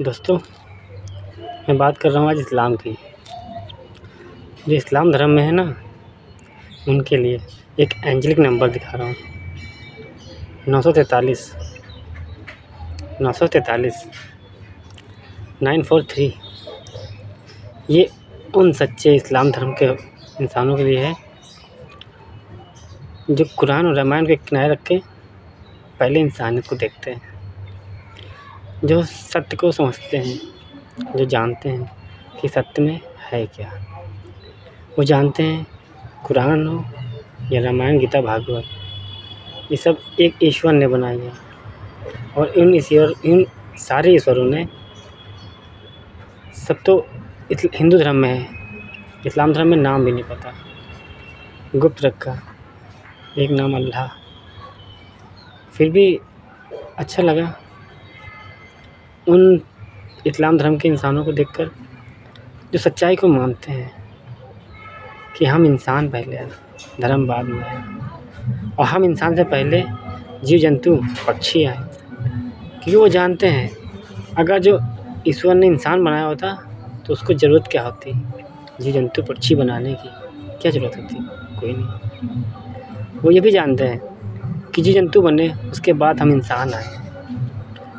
दोस्तों, मैं बात कर रहा हूँ आज इस्लाम की। जो इस्लाम धर्म में है ना, उनके लिए एक एंजेलिक नंबर दिखा रहा हूँ। 943 943 943। ये उन सच्चे इस्लाम धर्म के इंसानों के लिए है जो कुरान और रामायण के किनारे रख के पहले इंसानियत को देखते हैं, जो सत्य को समझते हैं, जो जानते हैं कि सत्य में है क्या। वो जानते हैं कुरान हो या रामायण, गीता, भागवत, ये सब एक ईश्वर ने बनाई है और इन सारे ईश्वरों ने सब तो हिंदू धर्म में है, इस्लाम धर्म में नाम भी नहीं पता, गुप्त रखा। एक नाम अल्लाह। फिर भी अच्छा लगा उन इस्लाम धर्म के इंसानों को देखकर जो सच्चाई को मानते हैं कि हम इंसान पहले हैं, धर्म बाद में है, और हम इंसान से पहले जीव जंतु पक्षी आए। क्योंकि वो जानते हैं अगर जो ईश्वर ने इंसान बनाया होता तो उसको ज़रूरत क्या होती, जीव जंतु पक्षी बनाने की क्या ज़रूरत होती, कोई नहीं। वो ये भी जानते हैं कि जीव जंतु बने उसके बाद हम इंसान आए,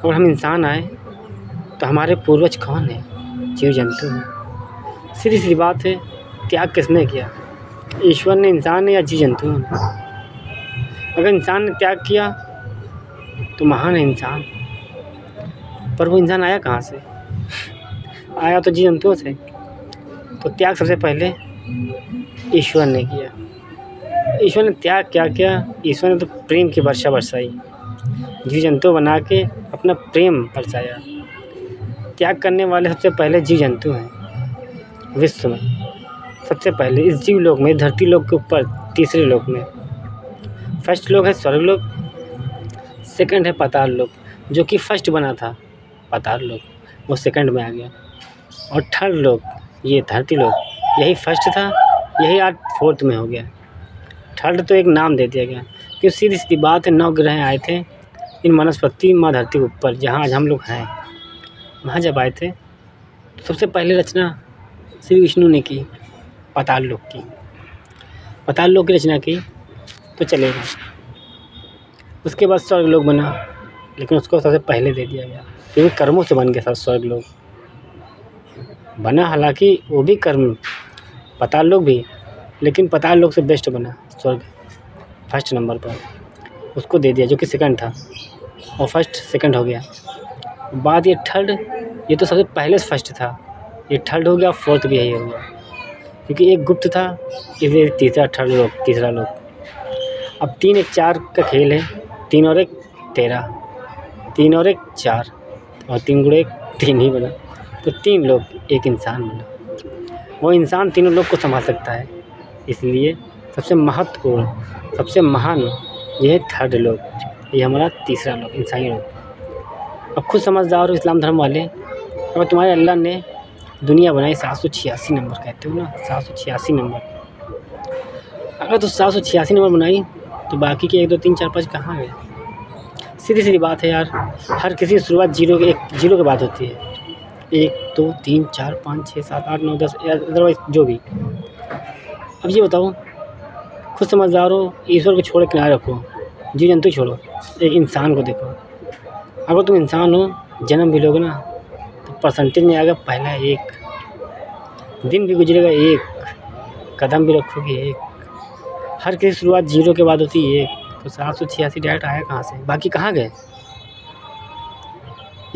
और हम इंसान आए तो हमारे पूर्वज कौन है, जीव जंतु हैं। सीधी सी बात है, त्याग किसने किया, ईश्वर ने, इंसान ने या जीव जंतुओं ने। अगर इंसान ने त्याग किया तो महान है इंसान, पर वो इंसान आया कहाँ से, आया तो जीव जंतुओं से। तो त्याग सबसे पहले ईश्वर ने किया। ईश्वर ने त्याग क्या किया, ईश्वर ने तो प्रेम की वर्षा बरसाई, जीव जंतु बना के अपना प्रेम बरसाया। त्याग करने वाले सबसे पहले जीव जंतु हैं विश्व में, सबसे पहले इस जीव लोक में, धरती लोक के ऊपर, तीसरे लोक में। फर्स्ट लोक है स्वर्ग लोक, सेकंड है पाताल लोक, जो कि फर्स्ट बना था पाताल लोक, वो सेकंड में आ गया। और थर्ड लोक ये धरती लोक, यही फर्स्ट था, यही आज फोर्थ में हो गया। थर्ड तो एक नाम दे दिया गया, क्योंकि सीधी सीधी बात है, 9 ग्रह आए थे इन वनस्पति माँ धरती के ऊपर, जहाँ आज हम लोग हैं। वहाँ जब आए थे तो सबसे पहले रचना श्री विष्णु ने की पाताल लोक की। पाताल लोक की रचना की तो चलेगा। उसके बाद स्वर्ग लोक बना, लेकिन उसको सबसे पहले दे दिया गया, क्योंकि कर्मों से बन गया था स्वर्ग लोक बना। हालांकि वो भी कर्म, पाताल लोक भी, लेकिन पाताल लोक से बेस्ट बना स्वर्ग, फर्स्ट नंबर पर उसको दे दिया, जो कि सेकंड था, और फर्स्ट सेकंड हो गया। बाद ये थर्ड, ये तो सबसे पहले से फर्स्ट था, ये थर्ड हो गया, फोर्थ भी यही हो गया, क्योंकि एक गुप्त था इसलिए तीसरा, थर्ड लोक, तीसरा लोक। अब 3 1 4 का खेल है, 3 और 1 13, 3 और 1 4, और 3 गुणे 1 3 ही बना, तो 3 लोग एक इंसान बना। वो इंसान तीनों लोग को संभाल सकता है, इसलिए सबसे महत्वपूर्ण, सबसे महान ये है थर्ड लोक, ये हमारा तीसरा लोक, इंसानी लोक। अब खुद समझदार हो इस्लाम धर्म वाले, अगर तुम्हारे अल्लाह ने दुनिया बनाई 786 नंबर, कहते हो ना 786 नंबर, अगर तो 786 नंबर बनाई तो बाकी के 1 2 3 4 5 कहाँ गए। सीधी सीधी बात है यार, हर किसी की शुरुआत जीरो के बाद होती है। 1 2 3 4 5 6 7 8 9 10, अदरवाइज जो भी। अब ये बताओ, खुद समझदार हो, ईश्वर को छोड़ किनारे रखो, जीव जंतु छोड़ो, एक इंसान को देखो। अगर तुम इंसान हो, जन्म भी लोगे ना तो परसेंटेज में आएगा पहला 1, दिन भी गुजरेगा 1, कदम भी रखोगे 1। हर किसी शुरुआत 0 के बाद होती है 1, तो 786 डायरेक्ट आया कहाँ से, बाकी कहाँ गए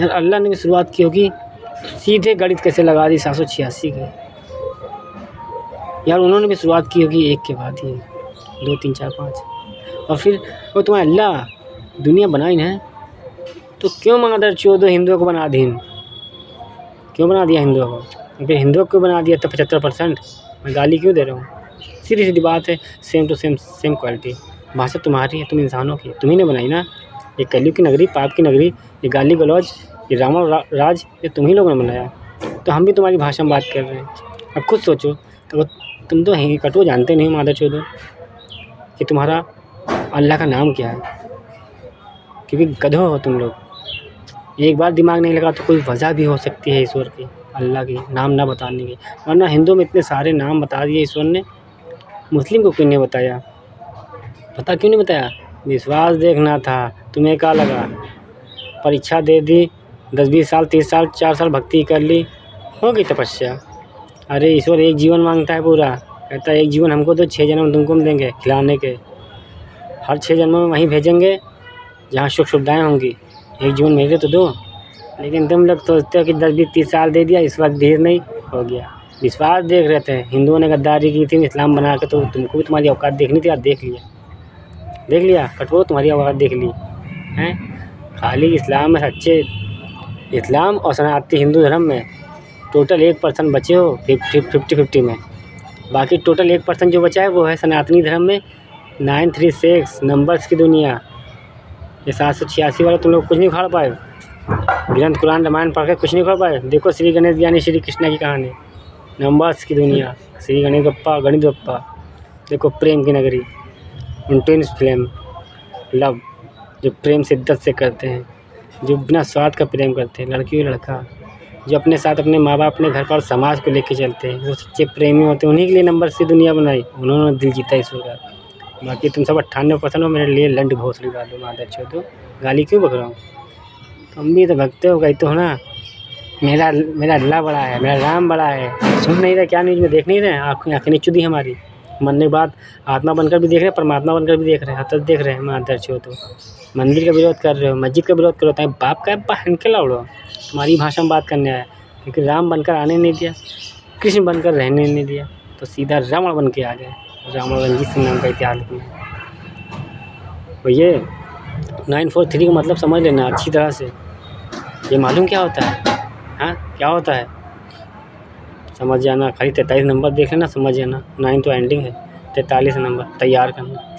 यार। अल्लाह ने भी शुरुआत की होगी, सीधे गणित कैसे लगा दी 786 की यार। उन्होंने भी शुरुआत की होगी 1 के बाद ही, 2 3 4 5, और फिर वो तुम्हारा अल्लाह दुनिया बनाई है तो क्यों मादर चौदह हिंदुओं को बना दी, क्यों बना दिया हिंदुओं को, फिर हिंदुओं को बना दिया तो 75%, मैं गाली क्यों दे रहा हूँ। सीधी सीधी बात है, सेम टू सेम क्वालिटी। भाषा तुम्हारी है, तुम इंसानों की, तुम्ही ने बनाई ना। ये कलयुग की नगरी, पाप की नगरी, ये गाली गलौज, ये रावण राज, ये तुम ही लोगों ने बनाया, तो हम भी तुम्हारी भाषा में बात कर रहे हैं। अब खुद सोचो, तो तुम तो हैं कटो, जानते नहीं मादर चौदह कि तुम्हारा अल्लाह का नाम क्या है, क्योंकि गधो हो तुम लोग। एक बार दिमाग नहीं लगा तो कोई वजह भी हो सकती है ईश्वर की, अल्लाह की नाम ना बताने की। वरना हिंदू में इतने सारे नाम बता दिए ईश्वर ने, मुस्लिम को क्यों नहीं बताया? पता क्यों नहीं बताया? विश्वास देखना था। तुम्हें क्या लगा? परीक्षा दे दी, 10-20 साल, 30 साल, 4 साल भक्ति कर ली, हो गई तपस्या। अरे ईश्वर एक जीवन मांगता है पूरा, कहता है एक जीवन हमको दो, 6 जन्म तुमको हम देंगे खिलाने के। हर 6 जन्मों में वहीं भेजेंगे जहाँ सुख सुविधाएँ होंगी। एक जीवन मेरे तो दो। लेकिन तुम लोग सोचते हो कि 10-20-30 साल दे दिया, इस वक्त धीर नहीं हो गया। विश्वास देख रहे थे, हिंदुओं ने गद्दारी की थी इस्लाम बना के, तो तुमको भी तुम्हारी औकात देखनी थी, आज देख लिया कटो, तुम्हारी औकात देख ली हैं। खाली इस्लाम में सच्चे, इस्लाम और सनातनी हिंदू धर्म में टोटल 1% बचे हो 50-50 में। बाकी टोटल 1% जो बचा है वो है सनातनी धर्म में 936 नंबर्स की दुनिया। ये 786 वाले तुम लोग कुछ नहीं उखाड़ पाए, ग्रंथ कुरान रामायण पढ़ के कुछ नहीं उखाड़ पाए। देखो श्री गणेश ज्ञानी श्री कृष्णा की कहानी, नंबर्स की दुनिया, श्री गणेश बप्पा गणित बप्पा। देखो प्रेम की नगरी, इंटेंस फ्लेम लव, जो प्रेम शिद्दत से करते हैं, जो बिना स्वार्थ का प्रेम करते हैं, लड़की और लड़का, जो अपने साथ अपने माँ बाप, अपने घर पर समाज को लेके चलते हैं, वो सच्चे प्रेमी होते हैं। उन्हीं के लिए नंबर्स की दुनिया बनाई, उन्होंने दिल जीता ईश्वर का। बाकी तुम सब 98% हो मेरे लिए लंड भोसड़ी वालों, मादर चौधो, गाली क्यों बक रहा हूँ? तुम भी तो भगते हो, कहते हो ना मेरा अल्लाह बड़ा है, मेरा राम बड़ा है। सुन नहीं रहे क्या? न्यूज़ में देख नहीं रहे? आँखें नहीं चुदी हमारी, मरने के बाद आत्मा बनकर भी देख रहे हैं, परमात्मा बनकर भी देख रहे हैं, हतत देख रहे हैं। मादर चौधो, मंदिर का विरोध कर रहे हो, मस्जिद का विरोध करो, ताकि बाप का बहन के लौड़ो। तुम्हारी भाषा में बात करने आया, क्योंकि राम बनकर आने नहीं दिया, कृष्ण बनकर रहने नहीं दिया, तो सीधा रावण बन के आ गए। रावण रंजीत सिंह नाम का इतिहास लिखना है। तो ये 943 का मतलब समझ लेना अच्छी तरह से। ये मालूम क्या होता है? हाँ क्या होता है समझ जाना। खाली 43 नंबर देख लेना, समझ जाना। 9 तो एंडिंग है, 43 नंबर तैयार करना।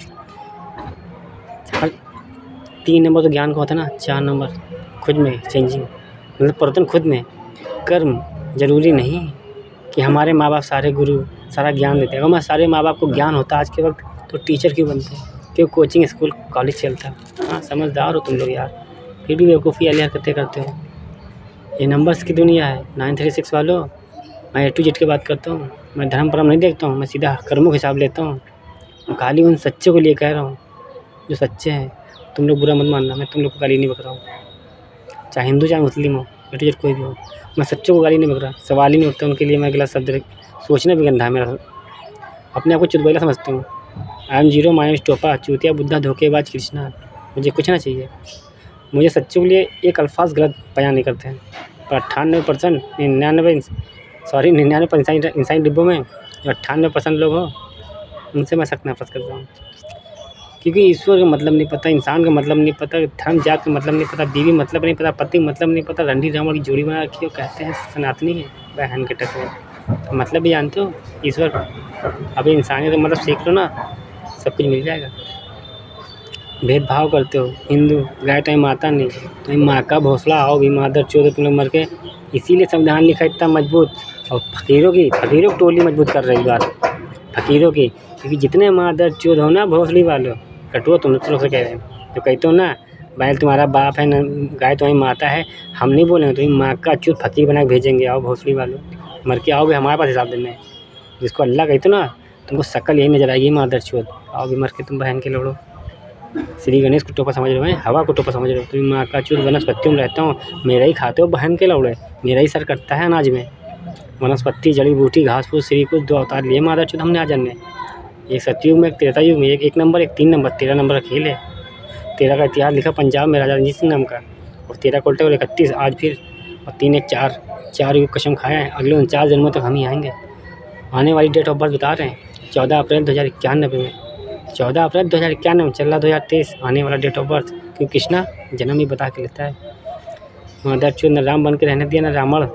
हर 3 नंबर तो ज्ञान का होता है ना, 4 नंबर खुद में चेंजिंग, मतलब परिवर्तन खुद में। कर्म जरूरी नहीं कि हमारे माँ बाप सारे गुरु सारा ज्ञान देते हैं। अगर हमारे सारे माँ बाप को ज्ञान होता आज के वक्त, तो टीचर क्यों बनते हैं, क्यों कोचिंग स्कूल कॉलेज चलता? हाँ समझदार हो तुम लोग यार, फिर भी बेवकूफ़ी वाली हरकतें करते हो। ये नंबर्स की दुनिया है 936 वालों। मैं A to Z की बात करता हूँ, मैं धर्म परम नहीं देखता हूँ, मैं सीधा कर्मों का हिसाब लेता हूँ। मैं खाली उन सच्चे को लिए कह रहा हूँ जो सच्चे हैं। तुम लोग बुरा मत मानना, मैं तुम लोग को गाली नहीं बक रहा हूँ, चाहे हिंदू चाहे मुस्लिम हो, A to Z कोई भी हो। मैं सच्चों को गाली नहीं बक रहा, सवाल ही नहीं उठता उनके लिए मैं गलत शब्द। सोचना भी गंदा है मेरा, अपने आप को चुटकुला समझता हूँ। आई एम जीरो माइनस टोपा, चूतिया बुद्धा धोखेबाज कृष्णा। मुझे कुछ ना चाहिए, मुझे सच्चों के लिए एक अल्फाज गलत बयान नहीं करते हैं। पर 98% 99% इंसानी डिब्बों में जो 98% लोग हो, उनसे मैं सख्त नफरत करता हूँ। क्योंकि ईश्वर का मतलब नहीं पता, इंसान का मतलब नहीं पता, धर्म जात का मतलब नहीं पता, बीवी मतलब नहीं पता, पति मतलब नहीं पता, रंडी रावण की जोड़ी बना रखी हो, कहते हैं सनातनी है, बहन के टकरे। मतलब भी जानते हो ईश्वर? अभी इंसानियत का मतलब सीख लो ना, सब कुछ मिल जाएगा। भेदभाव करते हो, हिंदू गाय टाइम माता नहीं, तो माँ का भोसला आओ भी, मादर चौधरी तुम लोग मर के। इसीलिए संविधान लिखा इतना मजबूत, और फकीरों की टोली मजबूत कर रही बात, फकीरों की। क्योंकि जितने मादर चौध हो ना भोसड़ी वालों, कटुआ तुम लोग से कह रहे हैं, जो कहते हो ना बैल तुम्हारा बाप है न, गाय तुम्हारी माता है, हम नहीं बोलेंगे, तुम्हारी माँ का चूत फकीर बना के भेजेंगे। आओ भोसड़ी वालों, मर के आओगे हमारे पास हिसाब देने। जिसको अल्लाह कहते हो ना, तुमको शक्ल यही नजर आएगी मादर चौध, आओ भी मर के तुम बहन के लड़ो। श्री गणेश को टोपा समझ रहे हो, हवा को टोपा समझ रहे हो। तुम माँ का चूत वनस्पतियों में रहता हूँ, मेरा ही खाते हो बहन के लौड़े, मेरा ही सर कटता है अनाज में। वनस्पति जड़ी बूटी घास फूस श्री को 2 अवतार लिए मादर चौथ हमने आ जाने। एक सतयुग में, एक त्रेता युग में, एक नंबर एक 3 नंबर, 13 नंबर का खेल है। 13 का इतिहास लिखा पंजाब में राजा रंजीत सिंह नाम का, और 13 को उल्टे और 31 आज फिर, और 3 1 4 युग कसम खाया है। अगले 49 जन्मों तक हम ही आएंगे। आने वाली डेट ऑफ बर्थ बता रहे हैं 14 अप्रैल 2091 में, 14 अप्रैल 2091 में, चल रहा 2023 आने वाला डेट ऑफ बर्थ। क्योंकि कृष्णा जन्म ही बता के लेता है। मादर चौथ न राम बन के रहने दिया, न रावण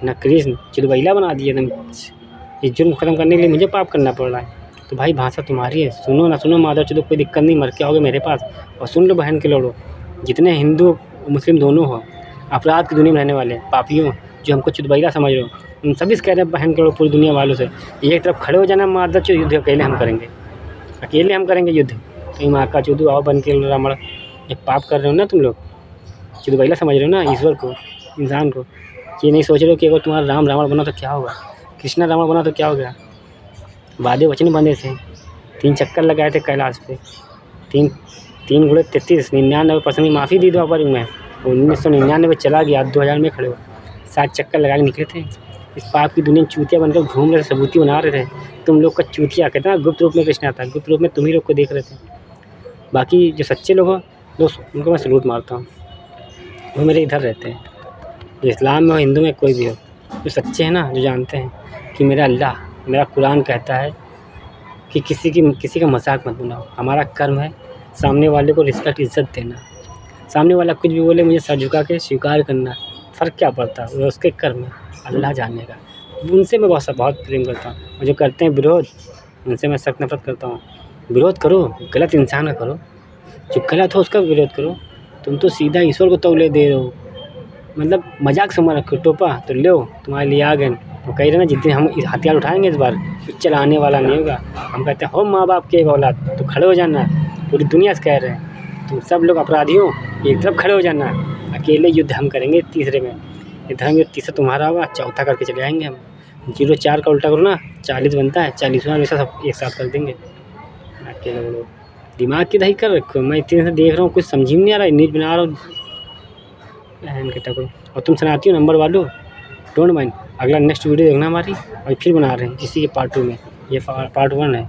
न कृष्ण, चुदबैला बना दिया एकदम। इस जुर्म ख़त्म करने के लिए मुझे पाप करना पड़ रहा है। तो भाई भाषा तुम्हारी है, सुनो ना सुनो मादर चौथ, कोई दिक्कत नहीं, मर के आओगे मेरे पास। और सुन लो बहन के लौड़ो, जितने हिंदू मुस्लिम दोनों हो, अपराध की दुनिया में रहने वाले पापियों, जो हमको चुदबैला समझ रहे हो, उन सभी से कह रहे हैं बहन के लौड़ो पूरी दुनिया वालों से, एक तरफ खड़े हो जाना मादर चौथ, युद्ध अकेले हम करेंगे, अकेले हम करेंगे युद्ध। तो माँ का चौधू आओ बन के रावण, ये पाप कर रहे हो ना तुम लोग। चुदबैला समझ रहे हो ना ईश्वर को, इंसान को। ये नहीं सोच रहे हो कि अगर तुम्हारा राम रावण बना तो क्या होगा, कृष्णा रावण बना तो क्या हो गया। वादे वचन बंधे थे, 3 चक्कर लगाए थे कैलाश पे, 3 गुणे 33, 99% की माफ़ी दी द्वापर युग में। 1999 चला गया, 2000 में खड़े हो, 7 चक्कर लगा के निकले थे। इस पाप की दुनिया में चूतिया बनकर घूम रहे थे, सबूती बना रहे थे। तुम लोग का चूतिया कहते हैं ना, गुप्त रूप में कृष्णा था, गुप्त रूप में तुम ही लोग को देख रहे थे। बाकी जो सच्चे लोग हो दोस्त, उनको मैं सलूट मारता हूँ, वो मेरे इधर रहते हैं। जो इस्लाम में हो, हिंदू में, कोई भी हो, जो सच्चे हैं ना, जो जानते हैं कि मेरा अल्लाह, मेरा कुरान कहता है कि किसी का मजाक मत बनाओ। हमारा कर्म है सामने वाले को रिस्पेक्ट, इज़्ज़त देना। सामने वाला कुछ भी बोले मुझे सर झुका के स्वीकार करना, फ़र्क क्या पड़ता है, वो उसके कर्म है, अल्लाह जानेगा। उनसे मैं बहुत प्रेम करता हूँ, और जो करते हैं विरोध, उनसे मैं सख्त नफ़रत करता हूँ। विरोध करो, गलत इंसान का करो, जो गलत हो उसका विरोध करो। तुम तो सीधा ईश्वर को तौले दे रहे हो, मतलब मजाक समझ रखो। टोपा तो लो, तुम्हारे लिए आ गए। वो कह रहे ना, जितने हम हथियार उठाएंगे इस बार, कुछ चलाने वाला नहीं होगा। हम कहते हैं हो माँ बाप के औलाद, तो खड़े हो जाना। पूरी दुनिया से कह रहे हैं, तुम सब लोग अपराधियों एक तरफ खड़े हो जाना। अकेले युद्ध हम करेंगे तीसरे में, ये धर्म युद्ध तीसरा तुम्हारा होगा, चौथा करके चले आएंगे हम। 0-4 का उल्टा करो ना, 40 बनता है, 40वां वैसा सब एक साथ कर देंगे। अकेले लोग दिमाग की दही कर रखो। मैं इतने दिन से देख रहा हूँ, कुछ समझ ही नहीं आ रहा है, न्यूज़ बना रहा हूँ बहन के टको। और तुम सुनाती हो नंबर वालों, डोंट माइंड। अगला नेक्स्ट वीडियो देखना हमारी, और फिर बना रहे हैं इसी के पार्ट 2 में। ये पार्ट 1 है।